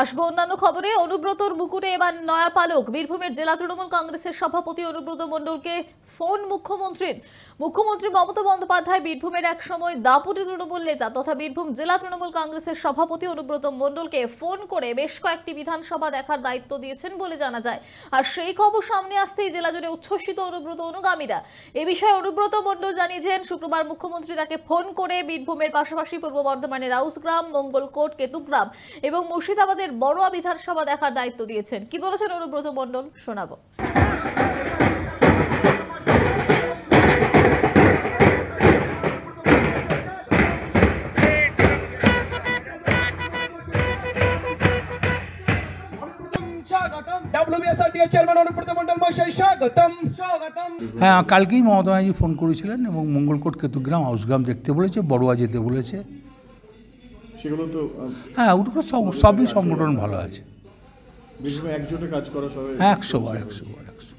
আসবো অন্যান্য খবরে। অনুব্রতর মুকুটে এবার নয়া পালক। বীরভূমের জেলা তৃণমূল কংগ্রেসের সভাপতি অনুব্রত মণ্ডলকে ফোন মুখ্যমন্ত্রীর। মুখ্যমন্ত্রী মমতা বন্দ্যোপাধ্যায় বীরভূমের এক সময় দাপুটে তৃণমূল নেতা তথা বীরভূম জেলা তৃণমূল কংগ্রেসের সভাপতি অনুব্রত মণ্ডলকে ফোন করে বেশ কয়েকটি বিধানসভা দেখার দায়িত্ব দিয়েছেন বলে জানা যায়। আর সেই খবর সামনে আসতেই জেলা জুড়ে উচ্ছ্বসিত অনুব্রত অনুগামীরা। এ বিষয়ে অনুব্রত মণ্ডল জানিয়েছেন, শুক্রবার মুখ্যমন্ত্রী তাকে ফোন করে বীরভূমের পাশাপাশি পূর্ব বর্ধমানের রাউসগ্রাম, মঙ্গলকোট, কেতুগ্রাম এবং মুর্শিদাবাদের বড়ুয়া বিধানসভা দেখার দায়িত্ব দিয়েছেন। কি বলেছেন অনুব্রত মণ্ডল শোনাবো। হ্যাঁ, কালকেই মমতা ব্যানার্জি ফোন করেছিলেন এবং মঙ্গলকোট, কেতুগ্রাম, হাউসগ্রাম দেখতে বলেছে, বড়ুয়া যেতে বলেছে। সেগুলো তো হ্যাঁ, ওগুলো সবই সংগঠন ভালো আছে। একজোটে কাজ করা সবাই 100 বার 100 বার 100